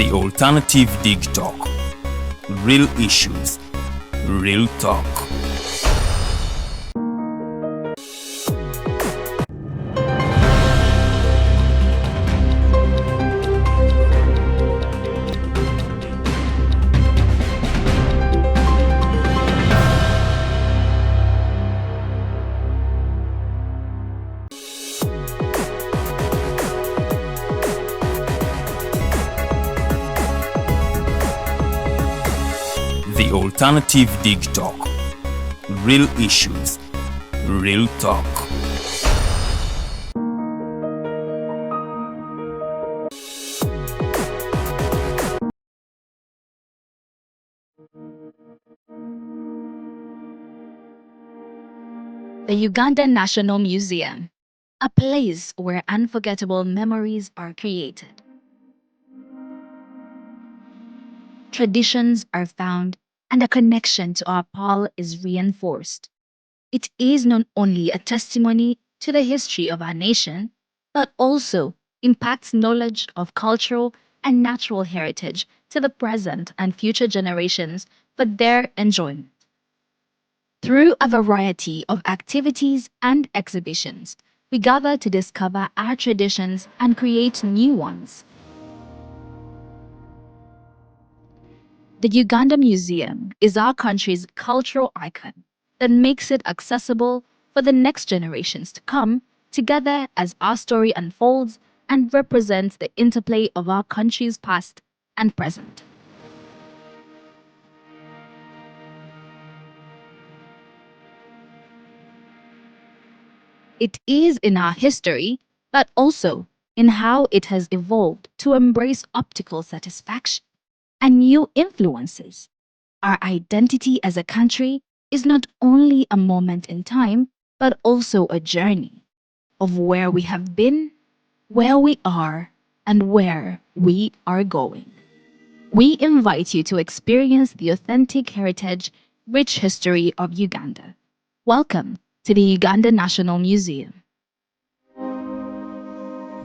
The Alternative Dig Talk. Real issues, real talk. The Alternative Dig Talk. Real issues, real talk. The Ugandan National Museum, a place where unforgettable memories are created. Traditions are found and a connection to our Paul is reinforced. It is not only a testimony to the history of our nation, but also impacts knowledge of cultural and natural heritage to the present and future generations for their enjoyment. Through a variety of activities and exhibitions, we gather to discover our traditions and create new ones. The Uganda Museum is our country's cultural icon that makes it accessible for the next generations to come together as our story unfolds and represents the interplay of our country's past and present. It is in our history, but also in how it has evolved to embrace optical satisfaction and new influences. Our identity as a country is not only a moment in time, but also a journey of where we have been, where we are, and where we are going. We invite you to experience the authentic heritage, rich history of Uganda. Welcome to the Uganda National Museum.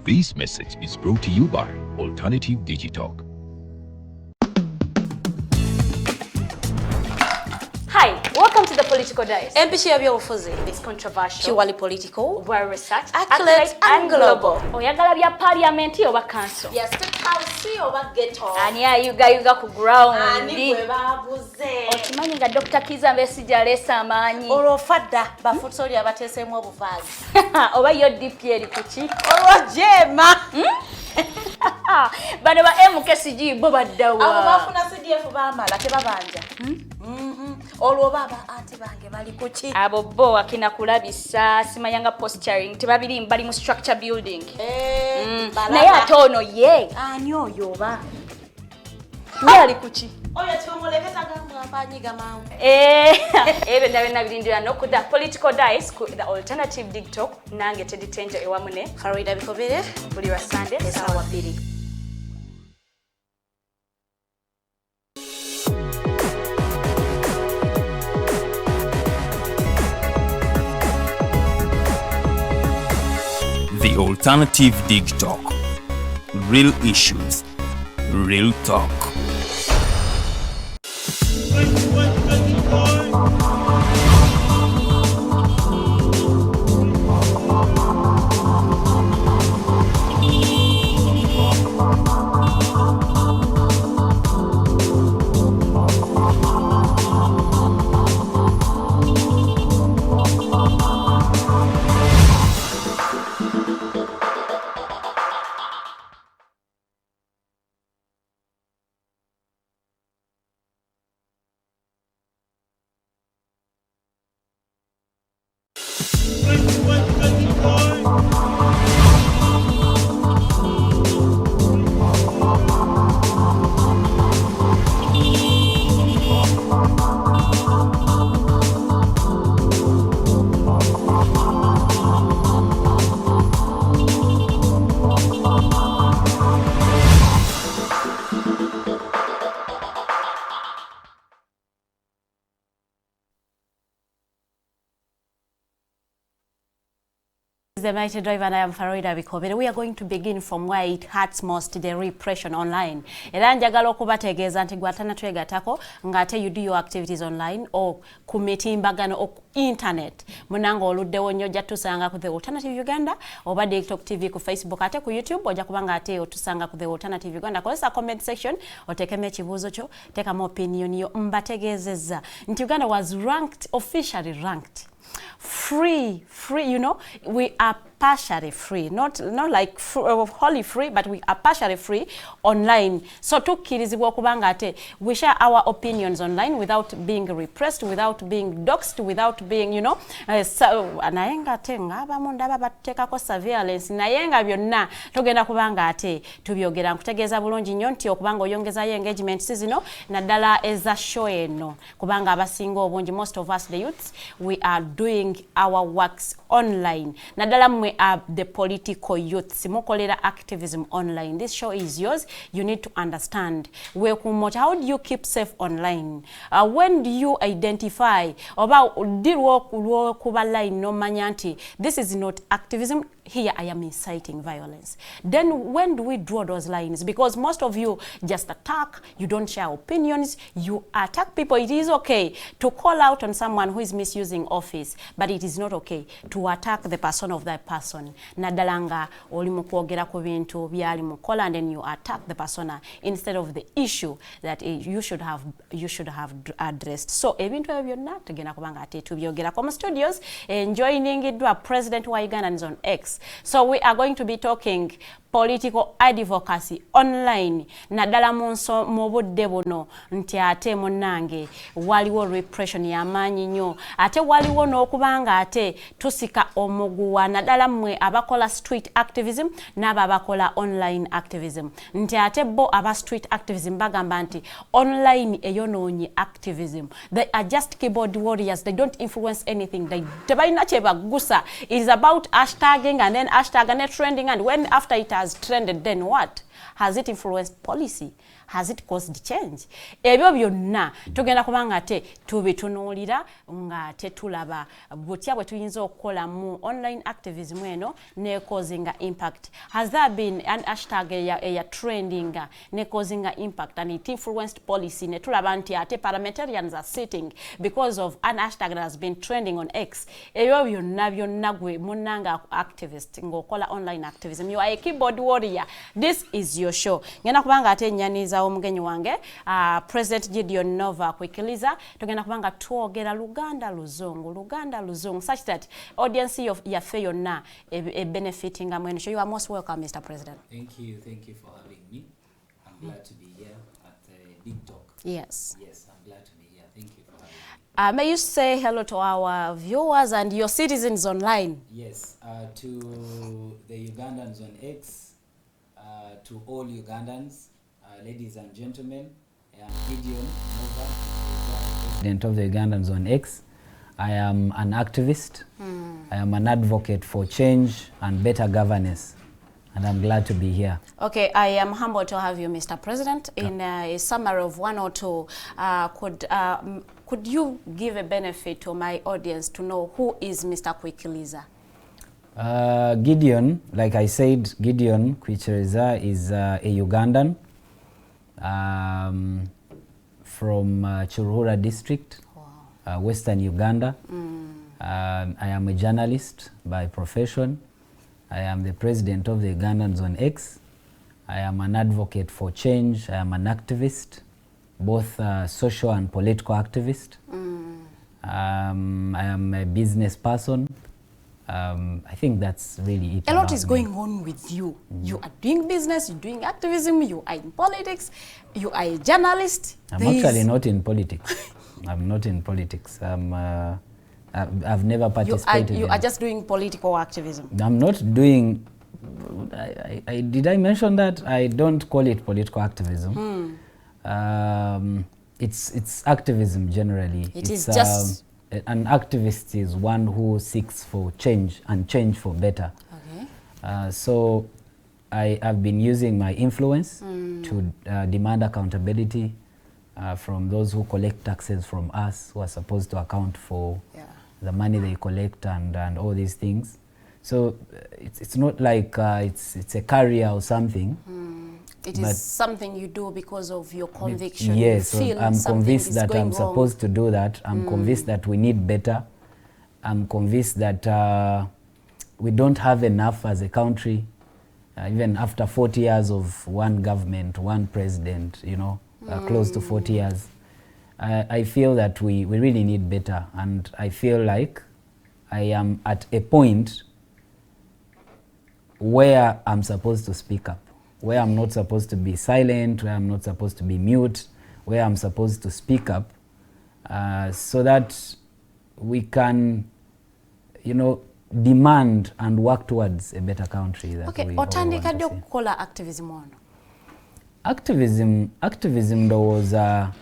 This message is brought to you by Alternative Digitalk. Hi, welcome to the Political Dice. Empishi ya byobufuzi. It's controversial, Purely political, well researched, accurate and global. Oyagala bya parliament oba council. Bya state house oba ghetto. Ani ayuga ku ground. Ani bwe babuze. Okimanyi nga Dr. Kiza Besigye aleesa amaanyi. Olwo fadda bafutoli abateeseemu obuvaazi. Oba yo DP eri kuki? Olwo jeema. Bano ba MKCG bo baddawa. Abo bafuna CDF baamala tebabanja. Olwo baba anti bange bali kuki? Abo bo akina kulabisa simayanga posturing tebabiri bali mu structure building. Naye ate ono ye. Ani oyo oba? Ye ali kuki? Oyo kyomuleketa gamba anyiga mangu. Ebe na birindira noku the Political Dice ku the Alternative Dig Talk nange Teddy Tenjo ewamune Farida Bikobere buli wa Sunday esawa 2. The Alternative Dig Talk. Real issues, real talk. The Mighty Driver and I am Farida Bikobere. We are going to begin from where it hurts most, the repression online. Era njagala okubategeeza nti gwatana twegatako ngate you do your activities online or ku mitimbagano or internet. Munanga oluddewo nnyo ojja tusanga ku The Alternative Uganda oba TikTok TV ku Facebook ate ku YouTube ojja kubanga ate otusanga ku The Alternative Uganda. Kozesa comment section otekeme ekibuuzo kyo tekamu opinion yo mbategeezezza nti Uganda was ranked, officially ranked free, you know, we are partially free, not like wholly free, but we are partially free online. So tukkirizibwa okubanga ate we share our opinions online without being repressed, without being doxed, without being, you know, nayenga te ng'abamu ndaba bateekako surveillance nayenga byonna tugenda kubanga ate tubyogera nkutegeeza bulungi nnyo nti okubanga oyongezayo engagements zino naddala eza show eno kubanga abasinga obungi, most of us the youths, we are doing our works online. Naddala mwe are the political youths mukolera activism online. This show is yours. You need to understand where kumocha. How do you keep safe online? When do you identify about dirwo kuba line no manyanti? This is not activism. Here I am inciting violence. Then when do we draw those lines? Because most of you just attack, you don't share opinions, you attack people. It is okay to call out on someone who is misusing office, but it is not okay to attack the person of that person. Nadalanga oli mukwogera ku bintu byali mukola and then you attack the persona instead of the issue that you should have addressed. So ebintu ebyo byonna tugenda kubanga ate tubyogera ku studios joining idwa President wa Ugandans on X. So we are going to be talking political advocacy online. Nadala munso mubudde buno nti ate munange waliwo repression y'amaanyi nnyo ate waliwo n'okubanga ate tusika omuguwa nadala mwe abakola street activism n'abo abakola online activism nti ate bo aba street activism bagamba nti online eyonoonye activism. They are just keyboard warriors. They don't influence anything. They tebalina kye bagusa. It is about hashtagging and then hashtag and then trending, and when after it has trended, then what? Has it influenced policy? Has it caused change? Ebyo byonna tugenda kubanga ate tubitunuulira nga tetulaba butya bwe tuyinza okukola mu online activism eno ne causing impact. Has there been an hashtag eya trending ne causing impact and it influenced policy? Ne tulaba nti ate parliamentarians are sitting because of an hashtag that has been trending on X. Ebyo byonna gwe munnanga activist ng'okola online activism. You are a keyboard warrior. This is your show. Ngenda kubanga ate nyaniza omugenyi wange President Gideon Nova Kwikiriza tugenda kubanga twogera Luganda luzungu such that audience yaffe yonna benefiting amwene. So you are most welcome, Mr. President. Thank you for having me. I'm glad to be here at Big Talk. Yes, I'm glad to be here. Thank you for having me. May you say hello to our viewers and your citizens online? Yes, to the Ugandans on X, to all Ugandans, ladies and gentlemen, I am Gideon Nova, President of the Ugandans on X. I am an activist. I am an advocate for change and better governance, and I'm glad to be here. Okay, I am humbled to have you, Mr. President. In a summary of one or two, could you give a benefit to my audience to know who is Mr. Kwikiriza? Gideon, like I said, Gideon Kwikiriza is a Ugandan from Chiruhura district, Western Uganda. I am a journalist by profession. I am the president of the Ugandans on X. I am an advocate for change. I am an activist, both social and political activist. I am a business person. I think that's really it. A lot is going on with you. You are doing business, you're doing activism, you are in politics, you are a journalist. I'm actually not in politics. I'm not in politics. I've never participated. You are just doing political activism. I'm not doing. Did I mention that? I don't call it political activism. It's activism generally. It's just. An activist is one who seeks for change and change for better. Okay. So I've been using my influence to demand accountability from those who collect taxes from us, who are supposed to account for the money they collect and all these things. So it's not like it's a career or something. It is something you do because of your conviction. Yes, you feel I'm convinced is that going I'm wrong. supposed to do that. I'm convinced that we need better. I'm convinced that we don't have enough as a country, even after 40 years of one government, one president, you know, close to 40 years. I feel that we really need better, and I feel like I am at a point where I'm supposed to speak up, where I'm not supposed to be silent, where I'm not supposed to be mute, where I'm supposed to speak up, so that we can, you know, demand and work towards a better country that we all want to otandika ddi see. okukola activism ono? Activism ndowooza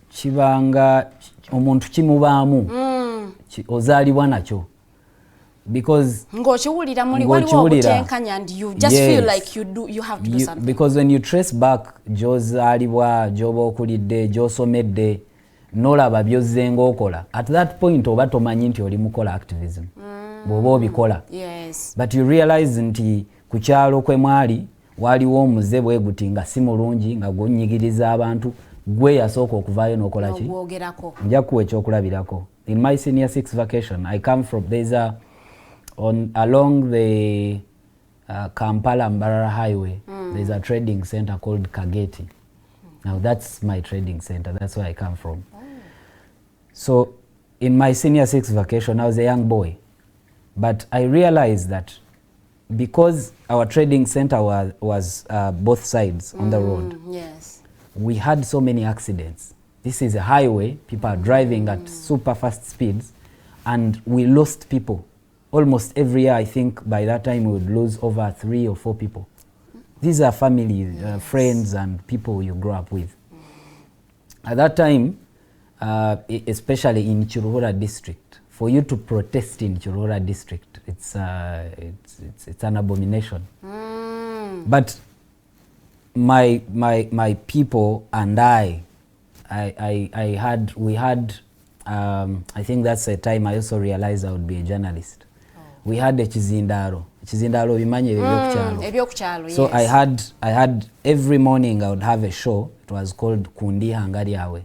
kibanga omuntu kimubaamu ozaalibwa nakyo, because ng'okiwulira muli waliwo obutenkanya and you just feel like you have to do something. Because when you trace back gy'ozaalibwa, gy'oba okulidde, gy'osomedde, n'olaba by'ozze ng'okola, at that point oba tomanyi nti oli mukola activism bw'oba obikola. Yes. But you realize nti ku kyalo kwe mwali waliwo omuze bwe guti nga si mulungi nga gwonyigiriza abantu, gwe yasooka okuvaayo n'okola ki? Nja kuwa ekyokulabirako. In my senior 6 vacation, I come from, there's along the Kampala-Mbarara highway, there's a trading center called Kageti. Now that's my trading center, that's where I come from. So in my senior 6 vacation, I was a young boy. But I realized that because our trading center was both sides on the road, yes, we had so many accidents. This is a highway, people are driving at super fast speeds, and we lost people. Almost every year, I think by that time we would lose over 3 or 4 people. These are family, friends and people you grow up with. At that time, especially in Chiruhura district, for you to protest in Chiruhura district, it's an abomination. But my people and we had I think that's the time I also realized I would be a journalist. We had a Chizindaro bimanye ebyokukyalo. So yes. I had every morning I would have a show. It was called Kundi Hangari Yawe,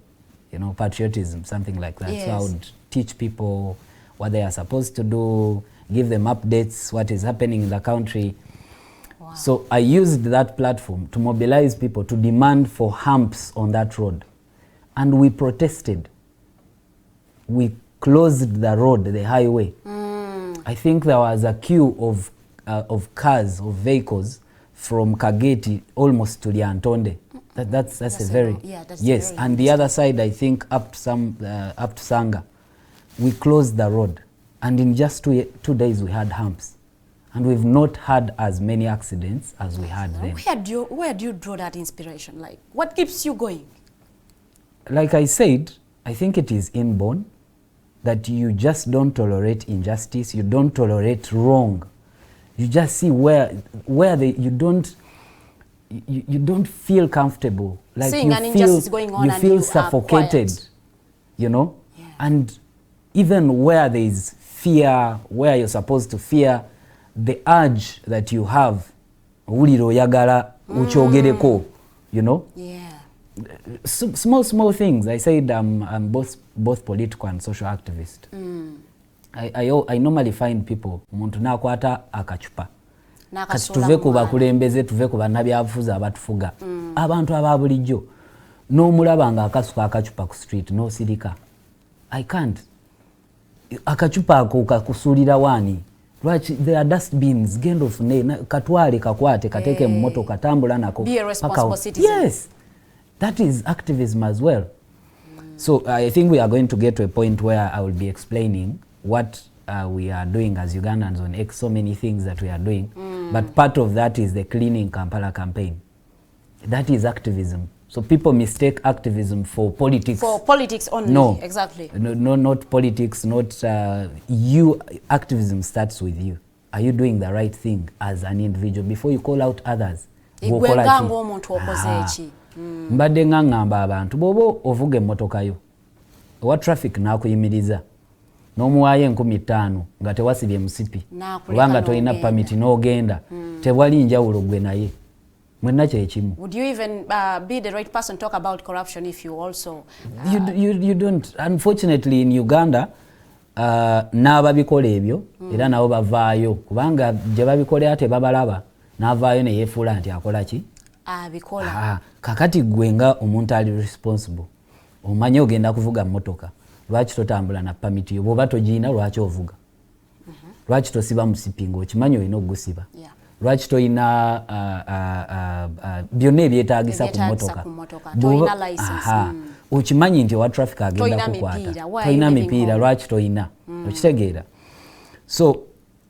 you know, patriotism, something like that. Yes. So I would teach people what they are supposed to do, give them updates, what is happening in the country. Wow. So I used that platform to mobilize people to demand for humps on that road. And we protested. We closed the road, the highway. I think there was a queue of cars, of vehicles from Kageti almost to Lyantonde. That's a very, yes. Very and the other side, I think up to Sanga, we closed the road, and in just 2 days we had humps, and we've not had as many accidents as we had then. Where do you draw that inspiration? Like, what keeps you going? Like I said, I think it is inborn, that you just don't tolerate injustice, you don't tolerate wrong. You just see where you don't feel comfortable, like seeing an injustice going on, you and feel you suffocated, you know. Yeah. And even where there is fear, where you're supposed to fear, the urge that you have, uliro yagala uchogereko, you know. Yeah. Small things. I said I'm both political and social activist. I normally find people muntu nakwata akachupa kati tuve ku bakulembeze, tuve ku bannabyabufuzi abatufuga, abantu ababulijjo n'omulaba nga akasuka akachupa ku street n'osirika. I can't. Akachupa ako kakusulira wani. Lwaki there are dustbins, genda ofune katwale kakwate kateke mu motoka tambula nako. Be a responsible citizen. Yes. That is activism as well. So I think we are going to get to a point where I will be explaining what we are doing as Ugandans on X, so many things that we are doing. But part of that is the Cleaning Kampala campaign. That is activism. So people mistake activism for politics. For politics only. No. Exactly. No, not politics, not you. Activism starts with you. Are you doing the right thing as an individual before you call out others? Mbadde ngamba abantu bobo ovuga emmotoka yo owa traffic nakuyimiriza n'omuwaayo 15,000 nga tewasibye musipi kubanga tolina pamiti n'ogenda tewali njawulo gwe naye mwenna kyekimu. Would you even be the right person to talk about corruption if you also you don't, unfortunately in Uganda n'ababikola ebyo era nabo bavaayo kubanga gye babikolera tebabalaba n'avaayo ne yeefuula nti akola ki abikola. Kakati gwe nga omuntu ali responsible omanyi ogenda kuvuga mmotoka lwaki totambula na pamiti yo bw'oba togiina lwaki ovuga lwaki tosiba musipi ng'okimanyi olina okugusiba lwaki toyina byonna ebyetaagisa ku mmotoka okimanyi nti owa traffic agenda kukwata toyina mipiira lwaki toyina okitegeera. So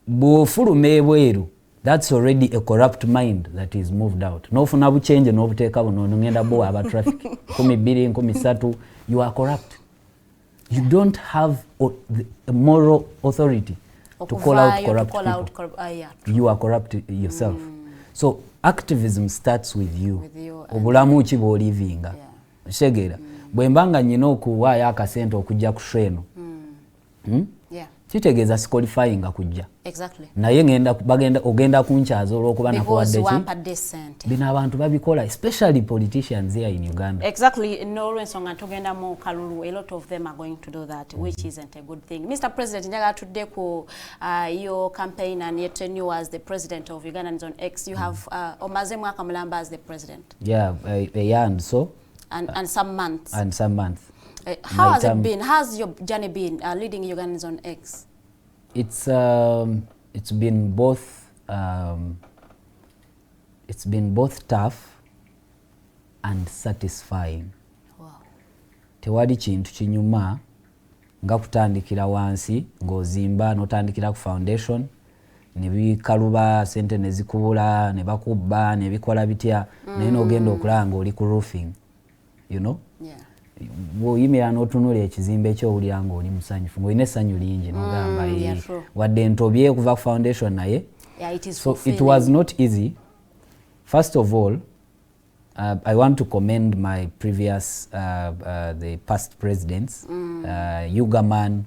bw'ofuluma ebweru, that's already a corrupt mind that is moved out. N'ofuna buchenje n'obuteeka buno ngenda bo aba traffic 12 13 you are corrupt. You don't have the moral authority to call out corrupt people. You are corrupt yourself. So activism starts with you. Obulamu ki bw'olivinga. Kitegeera. Bwe mbanga nnina okuwaayo akasente okujja ku sheno. Kitegeeza siqualifying kujja. Exactly. Naye ogenda kunkyaza olw'okuba nakuwadde ki? Bino abantu babikola, especially politicians here in Uganda. Exactly. N'olw'ensonga tugenda mu kalulu, a lot of them are going to do that, which isn't a good thing. Mr. President, njagala tudde ku your campaign and your tenure as the president of Ugandans on X. You have omaze mwaka mulamba as the president. Yeah, a year and so. And some months. And some months. How has it been? How's your journey been leading Ugandans on X? It's been both tough and satisfying. Wow. Tewali kintu kinyuma nga kutandikira wansi ng'ozimba n'otandikira ku foundation ne bikaluba sente ne zikubula ne bakubba ne bikola bitya naye n'ogenda okulaba ng'oli ku roofing, you know? Yeah. Bw'oyimira n'otunula ekizimbe ekyowulira ng'oli musanyufu ng'olina essanyu lingi n'ogamba wadde ntobye okuva ku foundation naye. So it was not easy. First of all, I want to commend my previous, the past presidents. Ugaman,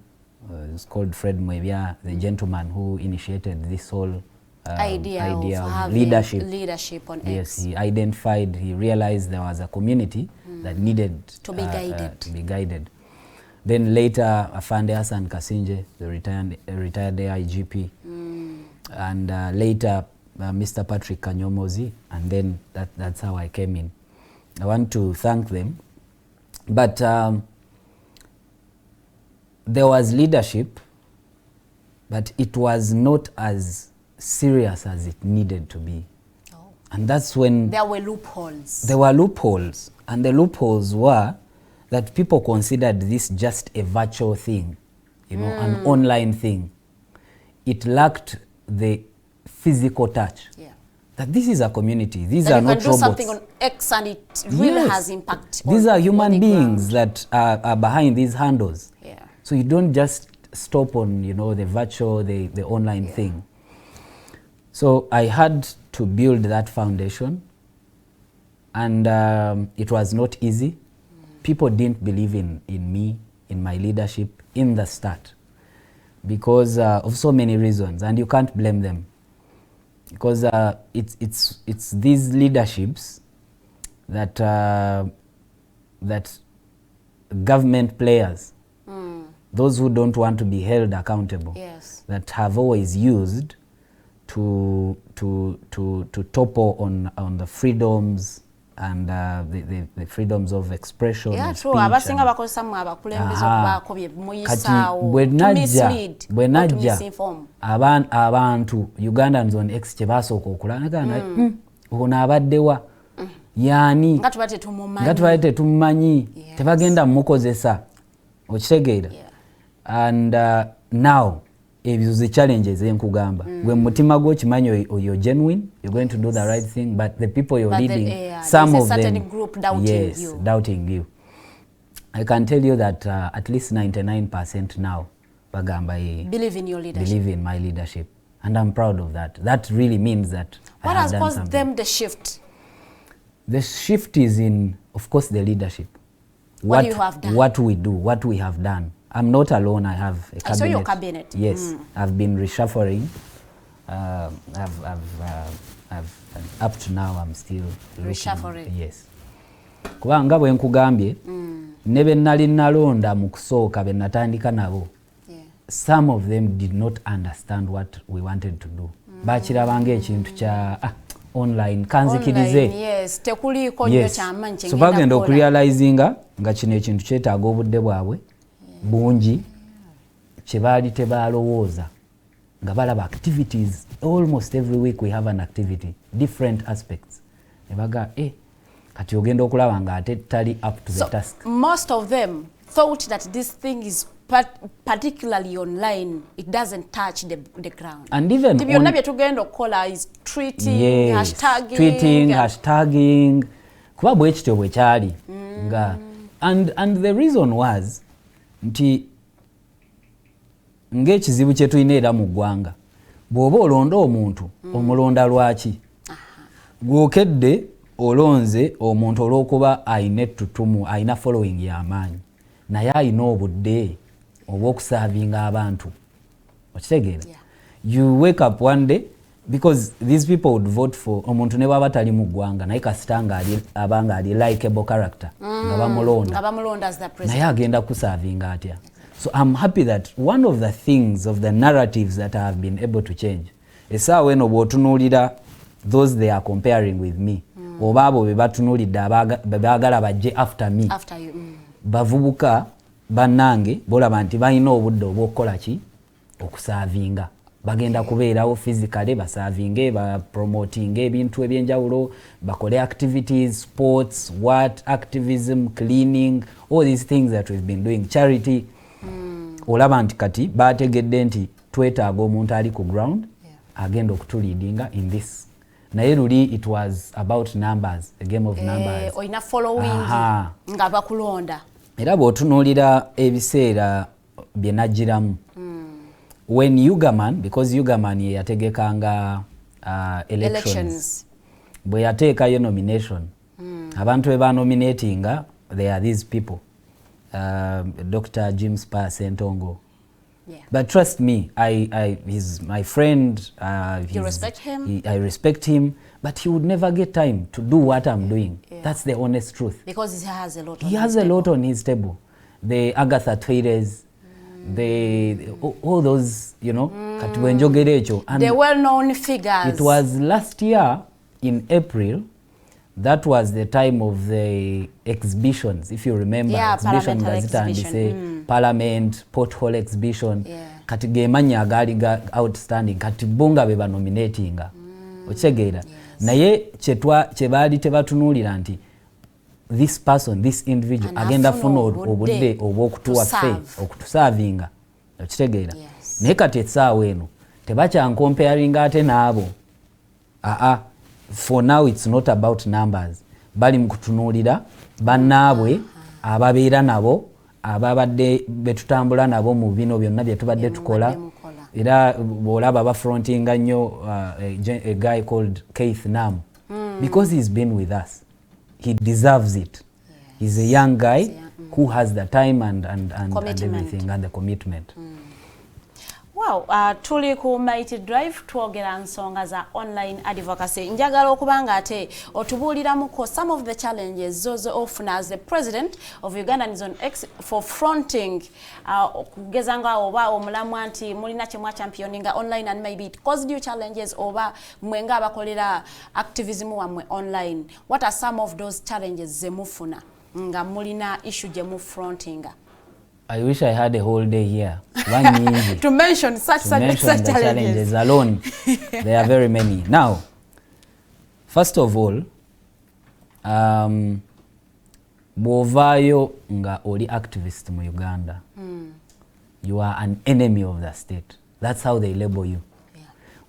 it's called Fred Mwebia, the gentleman who initiated this whole idea of leadership on X. Yes, he identified, he realized there was a community that needed to be guided. Then later, Afande Hassan Kasinje, the retired IGP, and later Mr. Patrick Kanyomozi, and then that's how I came in. I want to thank them. But there was leadership, but it was not as serious as it needed to be. And that's when there were loopholes. There were loopholes. And the loopholes were that people considered this just a virtual thing, you know, an online thing. It lacked the physical touch. Yeah. That this is a community. These are not robots. You can do something on X and it really has impact. These are human beings that are behind these handles. Yeah. So you don't just stop on, you know, the virtual, the online thing. So I had to build that foundation, and it was not easy. People didn't believe in me, in my leadership in the start, because of so many reasons, and you can't blame them, because it's these leaderships that that government players, those who don't want to be held accountable, yes, that have always used to topple on the freedoms and the freedoms of expression. Yeah, and true. speech. Abasinga bakozesa mu abakulembeze okubaako bye muyisaawo bwe najja abantu Ugandans on X kye basooka okulanga ono abaddewa yaani nga tubadde tetumumanyi tebagenda mukozesa okitegeera. And now ebyo ze challenges enkugamba gwe mutima gwo kimanyi you're genuine, you're going to do the right thing, but the people you're leading, some of them group doubting you. I can tell you that at least 99% now bagamba believe in your leadership, believe in my leadership, and I'm proud of that. That really means that what has caused them the shift? The shift is in, of course, the leadership. What you have done, what we do, what we have done I'm not alone. I have a cabinet. I saw your cabinet. Yes, I've been reshuffling. Up to now I'm still reshuffling. Yes. Kubanga bwe nkugambye ne be nali nalonda mu kusooka be natandika nabo. Some of them did not understand what we wanted to do. Bakirabanga ekintu kya online kanzikirize. Yes, tekuliko nnyo ky'amanyi so bagenda okurealizinga nga kino ekintu kyetaaga obudde bwabwe bungi kye baali tebalowooza nga balaba activities. Almost every week we have an activity, different aspects. Ne baga kati ogenda okulaba nga ate tali up to the task. Most of them thought that this thing is particularly online, it doesn't touch the ground. And even byonna bye tugenda okukola is tweeting, hashtagging kuba bwe kityo bwe kyali nga and the reason was nti ng'ekizibu kye tulina era mu ggwanga bw'oba olonda omuntu omulonda lwaki gwokedde olonze omuntu olw'okuba ayina ettutumu ayina following y'amaanyi naye ayina obudde obw'okusaavinga abantu okitegeera. You wake up one day because these people would vote for omuntu ne baba tali mu ggwanga naye kasita abanga ali likeable character nga bamulonda as the president naye agenda kusaavinga atya. So I'm happy that one of the things of the narratives that I have been able to change essaawa eno bw'otunuulira those they are comparing with me oba abo be batunuulidde baagala bajje after me bavubuka bannange bolaba nti balina obudde obw'okukola ki okusaavinga bagenda kubeerawo physically basaavinge bapromotinga ebintu ebyenjawulo bakole activities sports activism cleaning all these things that we've been doing charity. Olaba nti kati bategedde nti twetaaga omuntu ali ku ground agenda okutuleadinga in this naye luli it was about numbers, a game of numbers. Oyina following nga bakulonda era bw'otunuulira ebiseera bye najjiramu when Ugaman, because Ugaman ye yategekanga elections bwe yateekayo nomination abantu be banominatinga they are these people Dr. James Pa Sentongo. But trust me, he's my friend. You respect him? I respect him, but he would never get time to do what I'm doing. That's the honest truth. Because he has a lot on he has a lot on his table. The Agatha Traders, all those, you know, the well-known figures. It was last year in April. That was the time of the exhibitions, if you remember. Exhibition Parliament, Porthole exhibition. Kati gemanya agali outstanding. Kati bunga beba nominatinga. Ochegeera. Naye che bali tebatunulira nti this person, this individual agenda funo obudde obwokutuwa fe okutusavinga. Okitegeera. Naye kati essaawa eno tebakya comparing ate naabo. For now it's not about numbers. Bali mukutunulira bannaabwe ababeera nabo ababadde betutambula nabo mu bino byonna bye tubadde tukola era bw'olaba bafrontinga nnyo a guy called Keith Nam because he's been with us. He deserves it. He's a young guy who has the time and everything and the commitment. Wow, tuli ku Mighty Drive twogera nsonga za online advocacy. Njagala okubanga ate otubuuliramuko some of the challenges zozo ofuna as the president of Ugandans on X for fronting okugezanga oba omulamu anti mulina kyemwa championinga online and maybe it caused you challenges oba mwenga abakolera activism wamwe online. What are some of those challenges zemufuna nga mulina issue jemu frontinga? I wish I had a whole day here. To mention such challenges alone. There are very many. Now, first of all, bw'ovaayo nga oli activist mu Uganda, you are an enemy of the state. That's how they label you.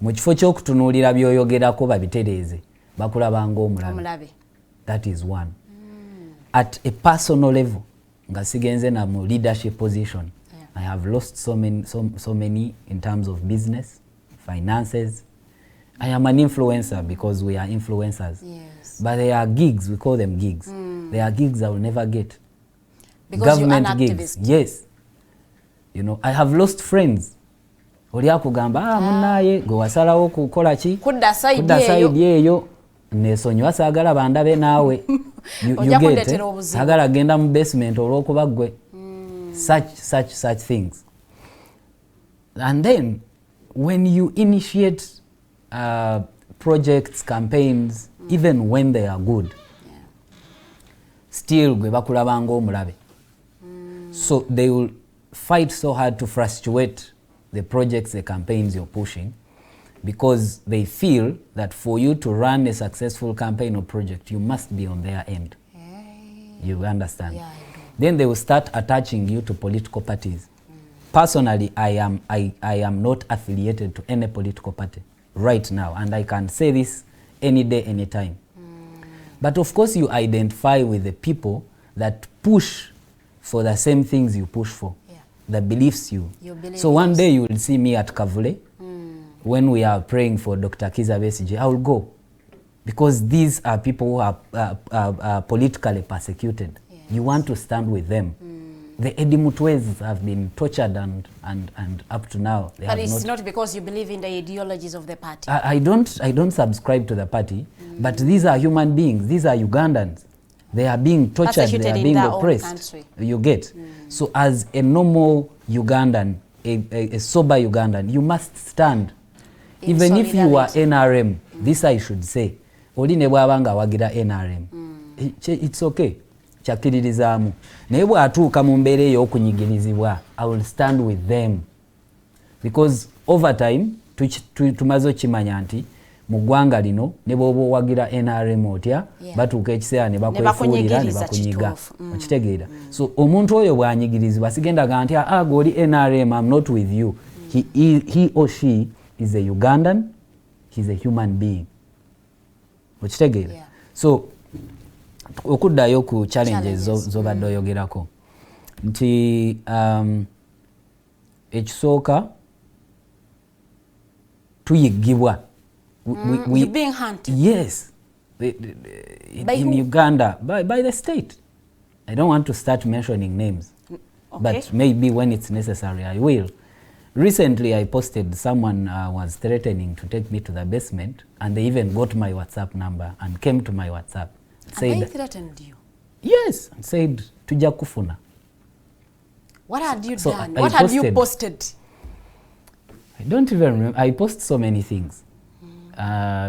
Mu kifo ky'okutunuulira by'oyogerako babitereeze bakulabanga omulabe. That is one. At a personal level, nga sigenze na mu leadership position, I have lost so many in terms of business, finances. I am an influencer because we are influencers. Yes. But there are gigs, we call them gigs. There are gigs I will never get. Because government you're an gigs. activist. Yes. You know, I have lost friends. Oli akugamba munaye gwe wasalawo kukola ki kudda side eyo nesonyiwa saagala bandabe naawe you get saagala genda mu basement olw'okuba gwe such things. And then when you initiate projects, campaigns, even when they are good, still gwe bakulabanga omulabe. So they will fight so hard to frustrate the projects, the campaigns you're pushing, because they feel that for you to run a successful campaign or project, you must be on their end. You understand? Yeah, I do. Then they will start attaching you to political parties. Personally, I am not affiliated to any political party right now, and I can say this any day, any time. But of course, you identify with the people that push for the same things you push for, that beliefs you. So one day you will see me at Kavule when we are praying for Dr. Kizza Besigye. I will go, because these are people who are politically persecuted. You want to stand with them. The Edimutwes have been tortured and up to now. But it's not because you believe in the ideologies of the party. I don't subscribe to the party, but these are human beings. These are Ugandans. They are being tortured, they are being oppressed. You get? So as a normal Ugandan, a sober Ugandan, you must stand. Even if you are NRM, this I should say, oli ne bwabanga wagira NRM, it's okay. Kyakiririzaamu. Naye bw'atuuka mu mbeera ey'okunyigirizibwa, I will stand with them. Because over time, tumaze okimanya nti mu ggwanga lino ne bw'oba owagira NRM otya, batuuka ekiseera ne bakwefuulira ne bakunyiga. Okitegeera. So omuntu oyo bw'anyigirizibwa sigendaga nti goli NRM, I'm not with you. He or she is a Ugandan, he's a human being. Okitegeera. So okuddayo ku challenges z'obadde oyogerako nti ekisooka tuyiggibwa. You're being hunted. Yes, in Uganda by the state. I don't want to start mentioning names, but maybe when it's necessary I will. Recently I posted someone was threatening to take me to the basement, and they even got my WhatsApp number and came to my WhatsApp. And they threatened you? Yes, and said tuja kufuna. What had you done? What had you posted? I don't even remember. I post so many things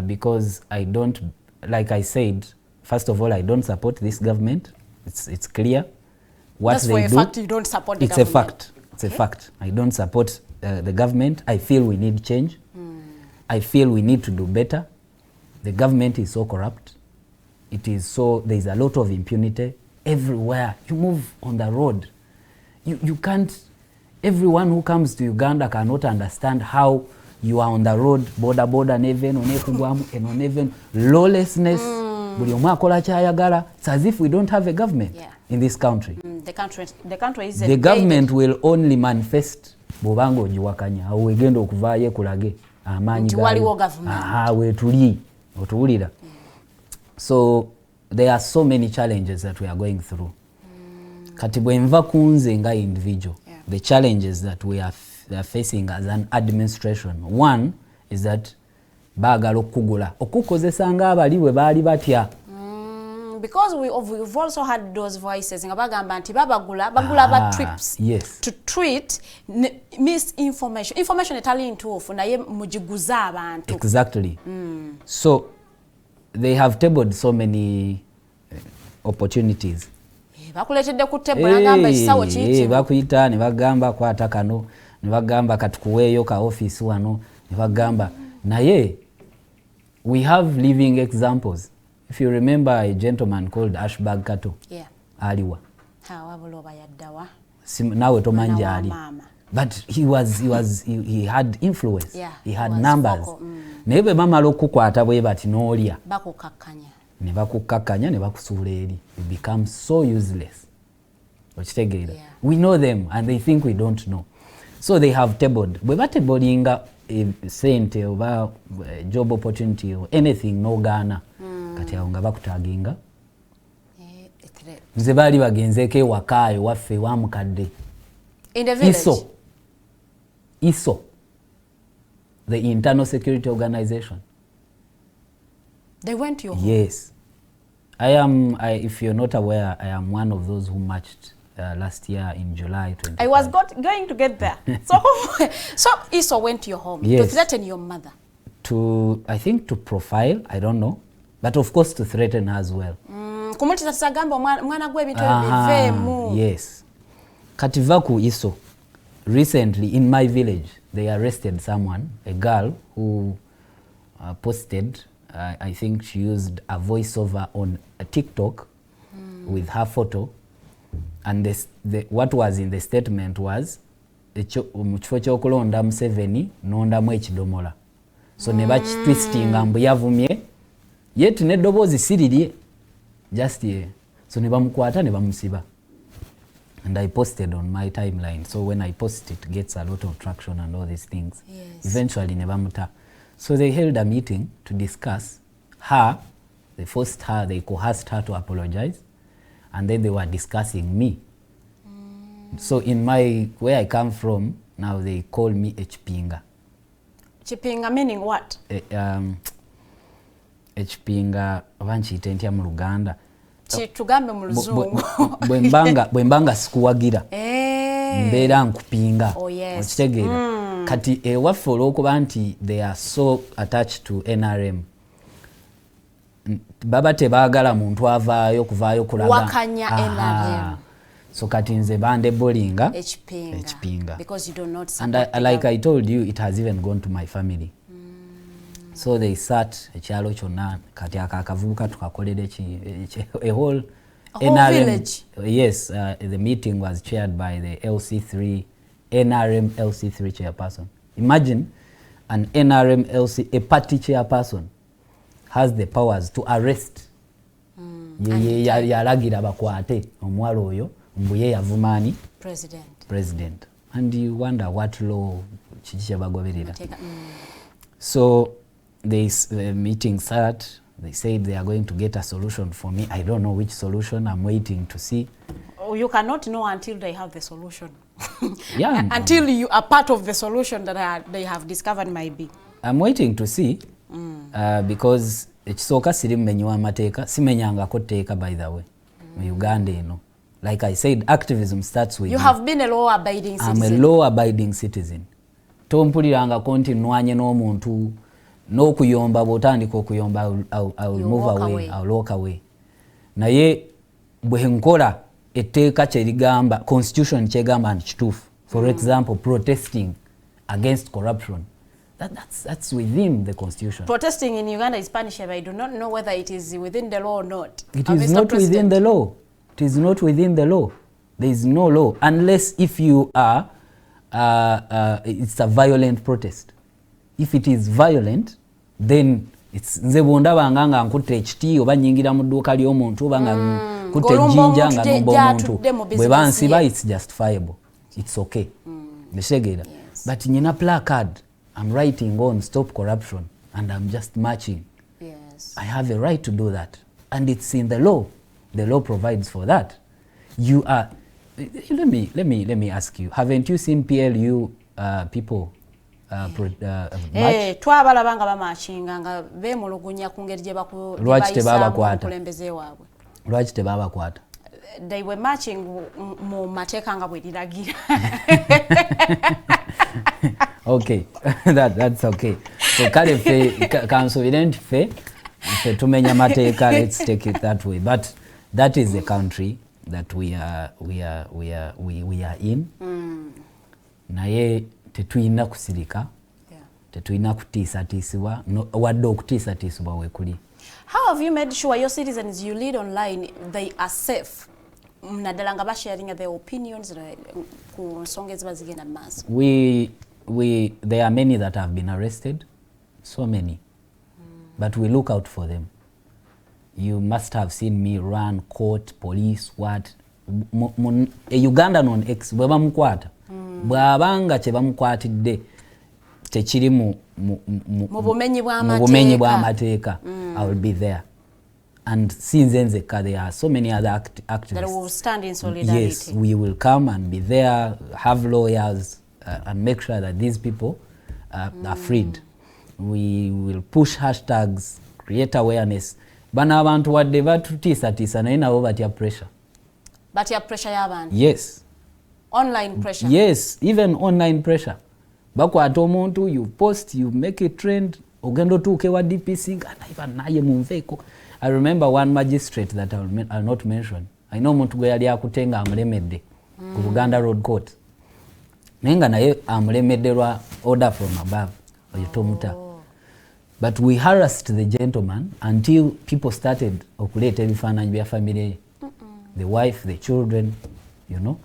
because I don't, like I said, first of all, I don't support this government. It's clear what That's they for do. a fact you don't support the it's government. A fact. It's a fact. I don't support the government. I feel we need change. I feel we need to do better. The government is so corrupt. It is so, there is a lot of impunity everywhere. You move on the road, you can't, everyone who comes to Uganda cannot understand how you are on the road, border neven, and on even lawlessness. It's as if we don't have a government in this country. The country is the government will only manifest bobango ogiwakanya awo wegenda okuvaayo kulage amaanyi wetuli otuwulira. So there are so many challenges that we are going through. Kati bwenva kunze nga individual, the challenges that we are facing as an administration, one is that baagala okugula okukozesa nga abali bwe baali batya. Because we've also had those voices nga bagamba nti bagula trips to treat information etali ntuufu naye mugiguza abantu. Exactly. So they have tabled so many opportunities. Bakuletedde ku table nagamba ekisawo kiki bakuyita ne bagamba kwata kano ne bagamba katukuweeyo ka office wano ne bagamba naye we have living examples. If you remember a gentleman called Ashbag Kato, aliwa wabulooba yaddawa nawe tomanja ali, but he had influence, he had numbers. Naye bwe bamala okukwata bwe bati n'olya ne bakukakkanya ne bakusuula eri, you become so useless. Okitegeera. We know them and they think we don't know. So they have tabled. Bwe batebolinga sente oba job opportunity or anything n'ogaana kati awo nga bakutaginga nze baali bagenzeeko ewakaayo waffe wa mukadde in the village. ISO, the Internal Security Organization. They went to your home? Yes. If you're not aware, I am one of those who marched last year in July 20. I was going to get there. So ISO went to your home, yes, to threaten your mother? I think to profile, I don't know, but of course to threaten her as well. Yes. Kativaku ISO, recently in my village, they arrested someone, a girl who posted, I think she used a voiceover on a TikTok with her photo, and what was in the statement was mukifo ky'okulonda Museveni n'ondamu ekidomola. So ne bakitwistinga mbu yavumye yet n'eddoboozi sirirye just ye. So ne bamukwata ne bamusiba. And I posted on my timeline. So when I post it gets a lot of traction and all these things. Yes. Eventually ne bamuta. So they held a meeting to discuss her. They forced her, they coerced her to apologize. And then they were discussing me. So in where I come from, now they call me Chipinga. Chipinga meaning what? Chipinga banchiyita ntya mu Luganda. Tugambe mu Luzungu. Bwembanga sikuwagira. Mbeera nkupinga. Oh yes. Okitegeera. Kati ewaffe olw'okuba nti they are so attached to NRM. Baba tebaagala muntu avaayo kuvaayo kulaga. Wakanya NRM. So kati nze bande bolinga Chipinga. Because you do not support. And like I told you, it has even gone to my family. So they sat ekyalo kyonna kati akavubuka tukakolera a whole NRM village. Yes, the meeting was chaired by the LC3 NRM LC3 chairperson. Imagine an NRM LC, a party chairperson has the powers to arrest. Yalagira bakwate omwalo oyo mbuye yavumani president. And you wonder what law kiki kyebagoberera. So the meeting sat, they said they are going to get a solution for me. I don't know which solution. I'm waiting to see. Oh, you cannot know until they have the solution. Yeah. Until you are part of the solution that they have discovered might be. I'm waiting to see because ekisooka siri mmenyiwa amateeka, simenyangako tteeka by the way. Mu Uganda eno. Like I said, activism starts with you. Have been a law-abiding citizen. I'm a law-abiding citizen. Tompulirangako nti nnwanye n'omuntu n'okuyomba bw'otandika okuyomba I will move away. I'll walk away. Naye bwe nkola etteeka kye ligamba, constitution kyegamba nti kituufu. For example, protesting against corruption. That's within the constitution. Protesting in Uganda is punishable. I do not know whether it is within the law or not. It is not within the law. It is not within the law. There is no law unless if you are it's a violent protest. If it is violent, then it's nze bondaba nga nkutte ekiti oba nyingira mu dduuka ly'omuntu oba nga nkutte ejjinja nga nomba omuntu bwe bansiba, it's justifiable. It's okay. Meshegera. But nyina placard, I'm writing on stop corruption and I'm just marching. Yes. I have a right to do that. And it's in the law. The law provides for that. You are let me ask you, haven't you seen PLU people march? Twabalabanga bamachinga nga bemulugunya ku ngeri gye bakulembeze waabwe. Lwaki tebabakwata? They were marching mu mateeka nga bwe liragira. Okay, that's okay. So kale fe kansubire nti fe tumenya mateeka, let's take it that way. But that is the country that we are in. Naye tetuyina kusirika, tetuyina kutiisatiisibwa, wadde okutiisatiisibwa weekuli. How have you made sure your citizens you lead online, they are safe? Naddala nga basharing their opinions ku nsonga eziba zigenda mu maaso. There are many that have been arrested, so many. But we look out for them. You must have seen me run court, police, what? A Ugandan on X, bwe bamukwata. Bw'abanga kye bamukwatidde tekiri mu bumenyi bw'amateeka, I will be there. And since then there are so many other activists that will stand in solidarity. Yes, we will come and be there, have lawyers, and make sure that these people are freed. We will push hashtags, create awareness. Bana abantu wadde batutiisa naye nabo batya pressure. Batya pressure y'abantu? Yes. Online pressure? Yes, even online pressure. Bakwata omuntu, you post, you make a trend, ogenda otuuke wa DPC nga naye munveeko. I remember one magistrate that I'll not mention. I know omuntu gwe yali akutenga amulemedde ku Buganda Road Court. Naye nga naye amulemedde lwa order from above. Oyetomuta. But we harassed the gentleman until people started okuleeta ebifaananyi bya family, the wife, the children, you know.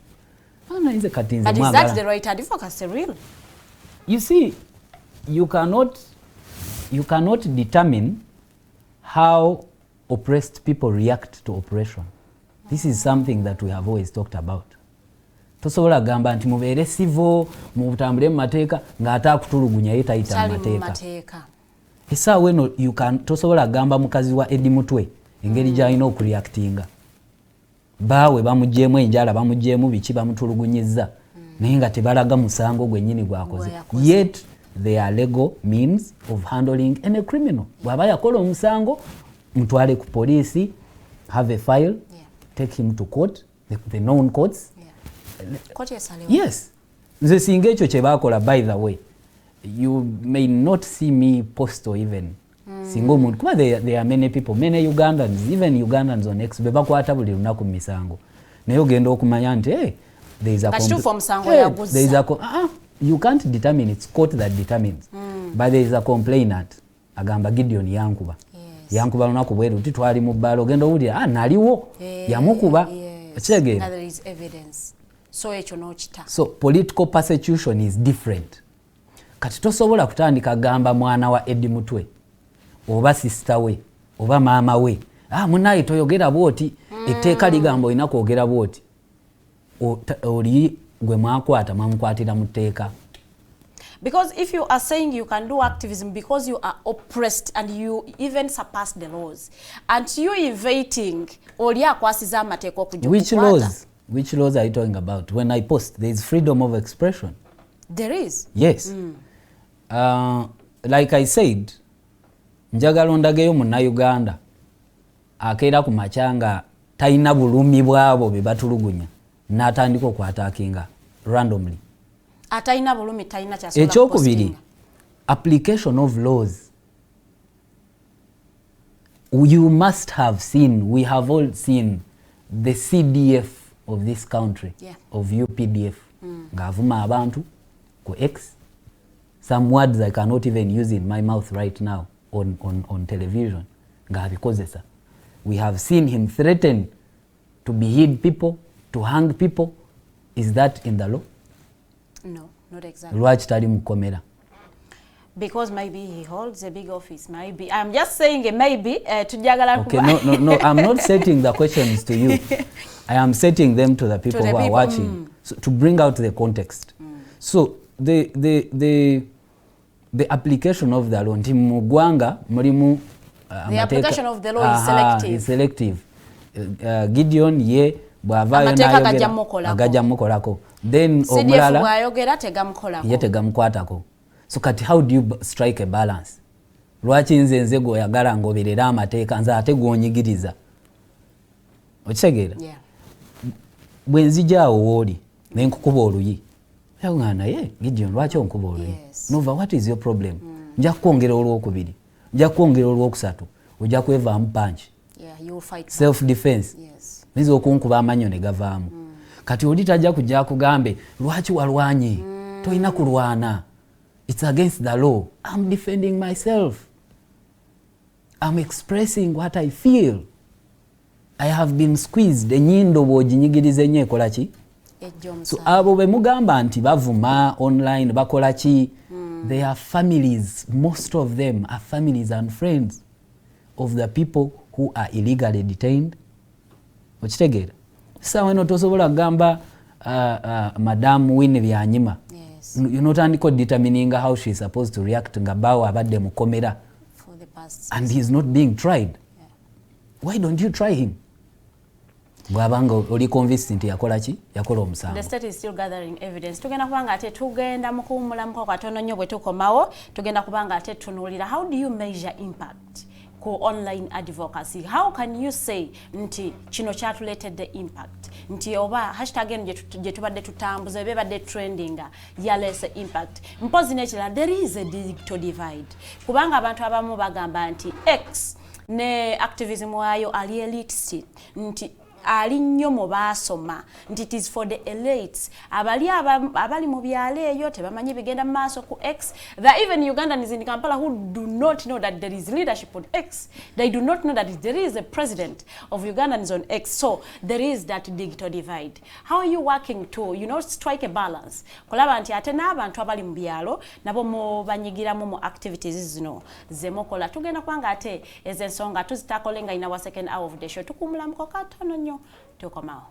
But is that the right advocacy, real? You see, you cannot determine how oppressed people react to oppression. This is something that we have always talked about. Tosobola gamba nti mubeere civil, mutambule mu mateeka ng'ate akutulugunya ye tayita mu mateeka. Esa weno tosobola gamba mukazi wa Eddie Mutwe engeri gy'alina okureactinga. Baawe bamugyemu enjala, bamugyemu biki, bamutulugunyizza naye nga tebalaga musango gwennyini gwakoze. Yet there are legal means of handling any criminal. Bw'aba yakola omusango mutwale ku poliisi, have a file, take him to court, the known courts. Yes. Nze singa ekyo kye baakola, by the way, you may not see me post or even singa omuntu kuba there are many people, many Ugandans, even Ugandans on X, bebakwata buli lunaku mu misango naye ogenda okumanya nti there is a you can't determine, it's court that determines. But there is a complainant agamba Gideon yankuba. Yankuba lunaku bweru ti twali mu bbala ogenda owulira naliwo yamukuba. Ekitegeera. There is evidence. So ekyo n'okita. So political persecution is different. Kati tosobola kutandika gamba mwana wa Eddie Mutwe oba sister we oba maama we munaye toyogera bwoti etteeka ligamba olina kwogera bwoti oli gwe mwakwata mwamukwatira mu tteeka. Because if you are saying you can do activism because you are oppressed and you even surpass the laws and you evading oli akwasiza amateeka okujukukwata. Which laws are you talking about? When I post, there is freedom of expression. There is? Yes. Like I said, njagala ondageyo munnayuganda akeera ku machanga talina bulumi bwabo be batulugunya n'atandika okwataakinga randomly. Atalina bulumi talina kyasobola ekyokubiri, application of laws. You must have seen, we have all seen the CDF of this country, of UPDF, ngavuma abantu ku X. Some words I cannot even use in my mouth right now on television. Ngabikozesa. We have seen him threaten to behead people, to hang people. Is that in the law? No, not exactly. Lwaki tali mukomera? Because maybe he holds a big office. Maybe. I'm just saying maybe. Okay, no, I'm not setting the questions to you. I am setting them to the people who are watching, so, to bring out the context. So the application of the law, the application of the law is selective. Is selective. Gideon ye bwavayo nayo agajja mukolako. Then omulala bwayogera tegamukolako. Ye tegamukwatako. So kati how do you strike a balance? Lwaki nze goyagala ngoberera amateeka nze ate gwonyigiriza? Okitegeera? Yeah. Bwenzijaawo wooli nenkukuba oluyi. Yagana ye Gideon lwaki onkuba oluyi? Nova, what is your problem? Nja kwongera olwokubiri. Nja kwongera olwokusatu. Ojja kwevaamu punch. Yeah, you will fight. Self defense. Yes. Nizo okunkuba amanyo ne gavaamu. Kati oli tajja kujja kugambe lwaki walwanye? Toyina kulwana. It's against the law. I'm defending myself. I'm expressing what I feel. I have been squeezed. Enyindo bw'oginyigiriza ennyo ekola ki? So abo be mugamba nti bavuma online bakola ki? They are families. Most of them are families and friends of the people who are illegally detained. Okitegeera? Sasa weno tosobola gamba Madam Winnie Byanyima. You're not only determining how she's supposed to react nga bawo abadde mukomera and he's not being tried. Why don't you try him? bwabanga oli convinced nti yakola ki yakola omusango. The state is still gathering evidence. Tugenda kubanga ate tugenda mu kuwumulamuko katono nnyo bwe tukomawo, tugenda kubanga ate tunuulira how do you measure impact ku online advocacy? How can you say nti kino kyatuleetedde impact? Nti oba hashtag eno gye tubadde tutambuza bebadde trending yaleese impact. Mpozi n'ekirala, there is a digital divide. Kubanga abantu abamu bagamba nti X ne activism wayo ali elitist, nti ali nnyo mu baasoma, nti it is for the elites. Abali mu byalo eyo tebamanyi bigenda mu maaso ku X. There are even Ugandans in Kampala who do not know that there is leadership on X. They do not know that there is a president of Ugandans on X. So there is that digital divide. How are you working to, strike a balance? Kulaba nti ate n'abantu abali mu byalo nabo mu banyigiramu mu activities zino zemukola. Tugenda kubanga ate ez'ensonga tuzitakolenga in our second hour of the show. Tukumulamuko katono nnyo tukomao.